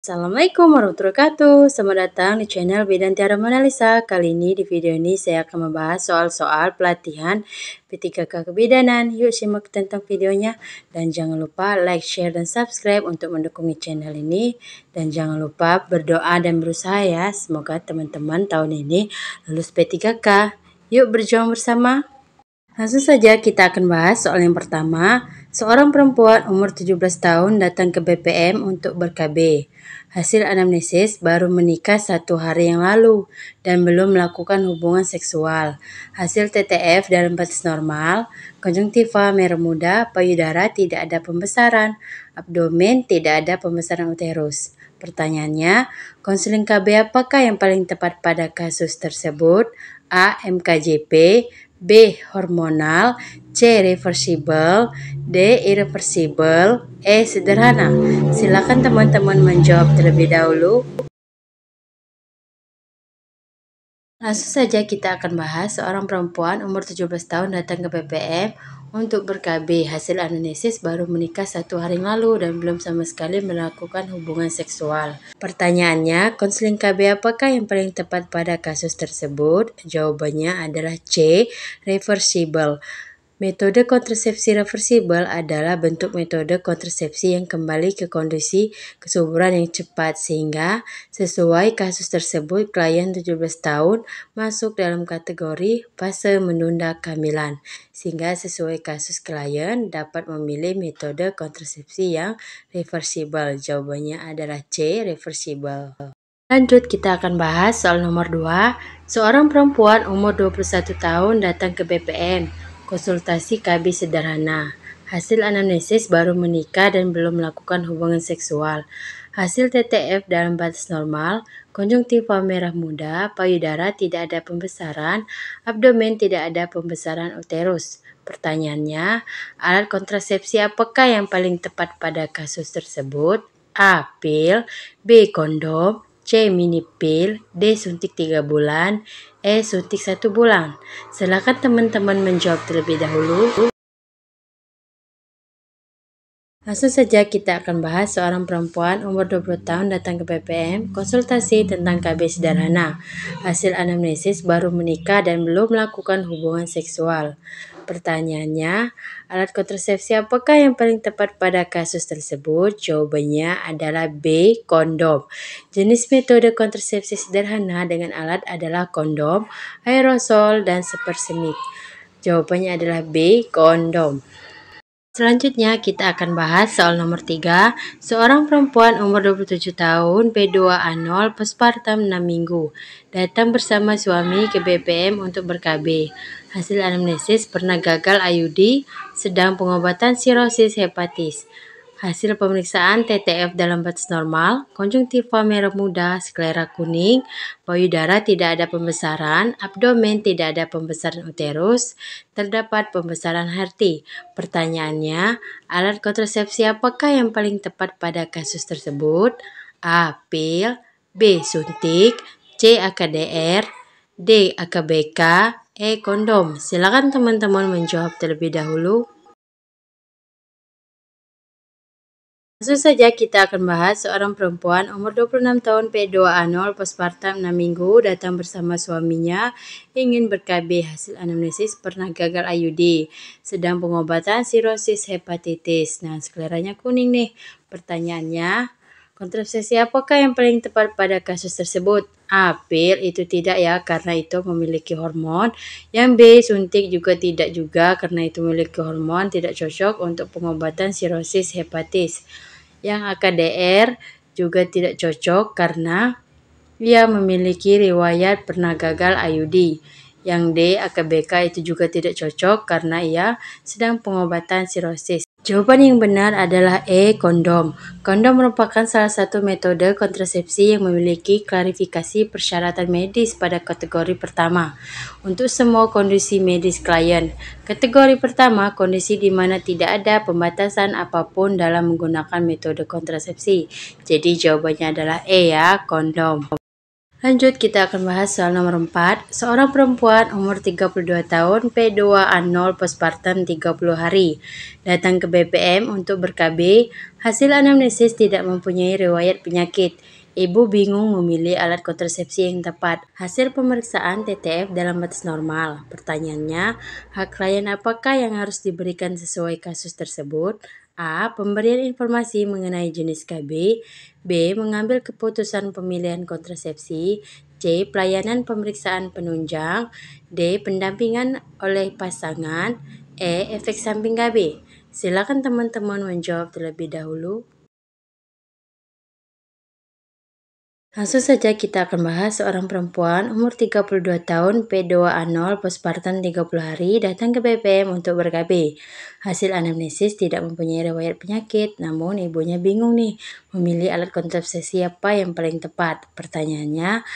Assalamualaikum warahmatullahi wabarakatuh. Selamat datang di channel Bidantiara Monalisa. Kali ini di video ini saya akan membahas soal-soal pelatihan P3K Kebidanan. Yuk simak tentang videonya dan jangan lupa like, share, dan subscribe untuk mendukung channel ini. Dan jangan lupa berdoa dan berusaha ya. Semoga teman-teman tahun ini lulus P3K. Yuk berjuang bersama. Langsung saja kita akan bahas soal yang pertama. Seorang perempuan umur 17 tahun datang ke BPM untuk ber-KB. Hasil anamnesis baru menikah 1 hari yang lalu dan belum melakukan hubungan seksual. Hasil TTF dalam batas normal, konjungtiva merah muda, payudara tidak ada pembesaran, abdomen tidak ada pembesaran uterus. Pertanyaannya, konseling KB apakah yang paling tepat pada kasus tersebut? A. MKJP, B. Hormonal, C. Reversible, D. Irreversible, E. Sederhana. Silakan teman-teman menjawab terlebih dahulu. Langsung saja kita akan bahas seorang perempuan umur 17 tahun datang ke BPM untuk ber-KB. Hasil anamnesis baru menikah 1 hari lalu dan belum sama sekali melakukan hubungan seksual. Pertanyaannya, konseling KB apakah yang paling tepat pada kasus tersebut? Jawabannya adalah C. Reversible. Metode kontrasepsi reversibel adalah bentuk metode kontrasepsi yang kembali ke kondisi kesuburan yang cepat sehingga sesuai kasus tersebut klien 17 tahun masuk dalam kategori fase menunda kehamilan sehingga sesuai kasus klien dapat memilih metode kontrasepsi yang reversibel. Jawabannya adalah C. Reversibel. Lanjut kita akan bahas soal nomor 2. Seorang perempuan umur 21 tahun datang ke BPM. Konsultasi KB sederhana. Hasil anamnesis baru menikah dan belum melakukan hubungan seksual. Hasil TTF dalam batas normal, konjungtiva merah muda, payudara tidak ada pembesaran, abdomen tidak ada pembesaran uterus. Pertanyaannya, alat kontrasepsi apakah yang paling tepat pada kasus tersebut? A. Pil, B. Kondom, C. Mini pil, D. Suntik 3 bulan, E. Suntik 1 bulan. Silakan teman-teman menjawab terlebih dahulu. Langsung saja kita akan bahas seorang perempuan umur 20 tahun datang ke BPM konsultasi tentang KB sederhana. Hasil anamnesis baru menikah dan belum melakukan hubungan seksual. Pertanyaannya, alat kontrasepsi apakah yang paling tepat pada kasus tersebut? Jawabannya adalah B. Kondom. Jenis metode kontrasepsi sederhana dengan alat adalah kondom, aerosol, dan sepersemik. Jawabannya adalah B. Kondom. Selanjutnya kita akan bahas soal nomor 3. Seorang perempuan umur 27 tahun, P2A0, postpartum 6 minggu, datang bersama suami ke BPM untuk ber-KB. Hasil anamnesis pernah gagal IUD, sedang pengobatan sirosis hepatis. Hasil pemeriksaan TTF dalam batas normal, konjungtiva merah muda, sklera kuning, payudara tidak ada pembesaran, abdomen tidak ada pembesaran uterus, terdapat pembesaran HER2. Pertanyaannya, alat kontrasepsi apakah yang paling tepat pada kasus tersebut? A. Pil, B. Suntik, C. AKDR, D. AKBK, E. Kondom. Silakan teman-teman menjawab terlebih dahulu. Langsung saja kita akan bahas seorang perempuan umur 26 tahun P2A0 postpartum 6 minggu datang bersama suaminya ingin ber-KB. Hasil anamnesis pernah gagal IUD, sedang pengobatan sirosis hepatitis. Nah, skleranya kuning nih. Pertanyaannya, kontrasepsi apakah yang paling tepat pada kasus tersebut? A. Pil itu tidak ya karena itu memiliki hormon. Yang B. Suntik juga tidak juga karena itu memiliki hormon, tidak cocok untuk pengobatan sirosis hepatis. Yang AKDR juga tidak cocok karena ia memiliki riwayat pernah gagal IUD. Yang D. AKBK itu juga tidak cocok karena ia sedang pengobatan sirosis. Jawaban yang benar adalah E. Kondom. Kondom merupakan salah satu metode kontrasepsi yang memiliki klarifikasi persyaratan medis pada kategori pertama untuk semua kondisi medis klien. Kategori pertama, kondisi di mana tidak ada pembatasan apapun dalam menggunakan metode kontrasepsi. Jadi jawabannya adalah E ya, kondom. Lanjut, kita akan bahas soal nomor 4. Seorang perempuan umur 32 tahun, P2A0, postpartum 30 hari, datang ke BPM untuk ber-KB. Hasil anamnesis tidak mempunyai riwayat penyakit. Ibu bingung memilih alat kontrasepsi yang tepat. Hasil pemeriksaan TTF dalam batas normal. Pertanyaannya, hak klien apakah yang harus diberikan sesuai kasus tersebut? A. Pemberian informasi mengenai jenis KB. B. Mengambil keputusan pemilihan kontrasepsi. C. Pelayanan pemeriksaan penunjang. D. Pendampingan oleh pasangan. E. Efek samping KB. Silakan teman-teman menjawab terlebih dahulu. Langsung saja kita akan bahas seorang perempuan umur 32 tahun, P2A0, postpartum 30 hari, datang ke BPM untuk ber-KB. Hasil anamnesis tidak mempunyai riwayat penyakit, namun ibunya bingung nih, memilih alat kontrasepsi apa yang paling tepat. Pertanyaannya,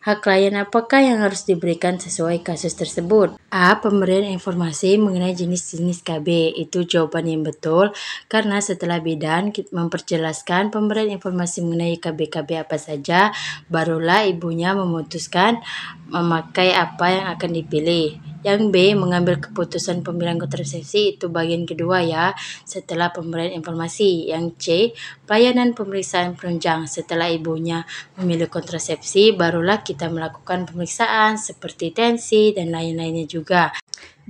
hak klien apakah yang harus diberikan sesuai kasus tersebut? A. Pemberian informasi mengenai jenis-jenis KB. Itu jawaban yang betul, karena setelah bidan memperjelaskan pemberian informasi mengenai KB-KB apa saja, barulah ibunya memutuskan memakai apa yang akan dipilih. Yang B. Mengambil keputusan pemilihan kontrasepsi, itu bagian kedua ya, setelah pemberian informasi. Yang C. Pelayanan pemeriksaan penunjang. Setelah ibunya memilih kontrasepsi, barulah kita melakukan pemeriksaan seperti tensi dan lain-lainnya juga.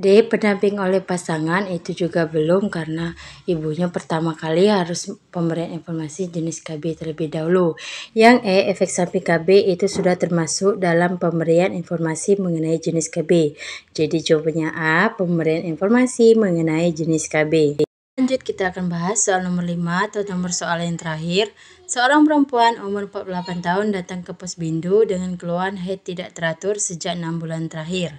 D. Pendamping oleh pasangan, itu juga belum, karena ibunya pertama kali harus pemberian informasi jenis KB terlebih dahulu. Yang E. Efek samping KB itu sudah termasuk dalam pemberian informasi mengenai jenis KB. Jadi jawabannya A. Pemberian informasi mengenai jenis KB. Lanjut, kita akan bahas soal nomor 5 atau nomor soal yang terakhir. Seorang perempuan umur 48 tahun datang ke Posbindu dengan keluhan haid tidak teratur sejak 6 bulan terakhir.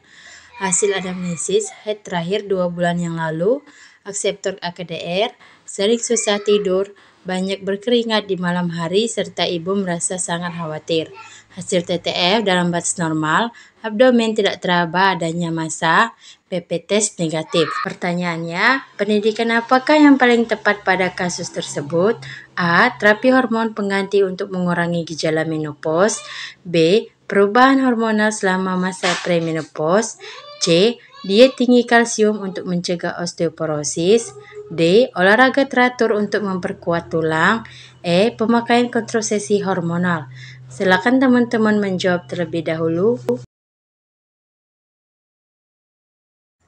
Hasil anamnesis, haid terakhir 2 bulan yang lalu, akseptor AKDR, sering susah tidur, banyak berkeringat di malam hari, serta ibu merasa sangat khawatir. Hasil TTF dalam batas normal, abdomen tidak teraba adanya massa, PP test negatif. Pertanyaannya, pendidikan apakah yang paling tepat pada kasus tersebut? A. Terapi hormon pengganti untuk mengurangi gejala menopause. B. Perubahan hormonal selama masa premenopause. C. Diet tinggi kalsium untuk mencegah osteoporosis. D. Olahraga teratur untuk memperkuat tulang. E. Pemakaian kontrasepsi hormonal. Silakan teman-teman menjawab terlebih dahulu.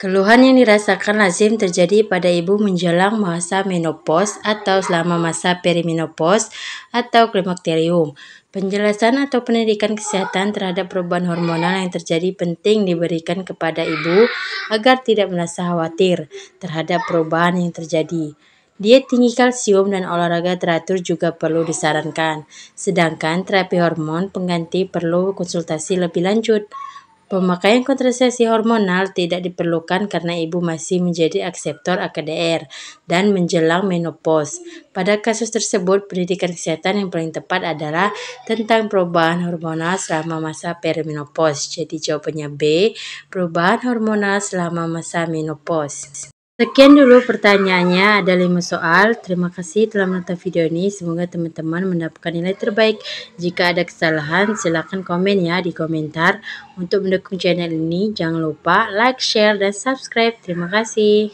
Keluhan yang dirasakan lazim terjadi pada ibu menjelang masa menopause atau selama masa perimenopause atau klimakterium. Penjelasan atau pendidikan kesehatan terhadap perubahan hormonal yang terjadi penting diberikan kepada ibu agar tidak merasa khawatir terhadap perubahan yang terjadi. Diet tinggi kalsium dan olahraga teratur juga perlu disarankan, sedangkan terapi hormon pengganti perlu konsultasi lebih lanjut. Pemakaian kontrasepsi hormonal tidak diperlukan karena ibu masih menjadi akseptor AKDR dan menjelang menopause. Pada kasus tersebut, pendidikan kesehatan yang paling tepat adalah tentang perubahan hormonal selama masa perimenopause. Jadi jawabannya B, perubahan hormonal selama masa menopause. Sekian dulu pertanyaannya, ada 5 soal. Terima kasih telah menonton video ini. Semoga teman-teman mendapatkan nilai terbaik. Jika ada kesalahan, silakan komen ya di komentar. Untuk mendukung channel ini, jangan lupa like, share, dan subscribe. Terima kasih.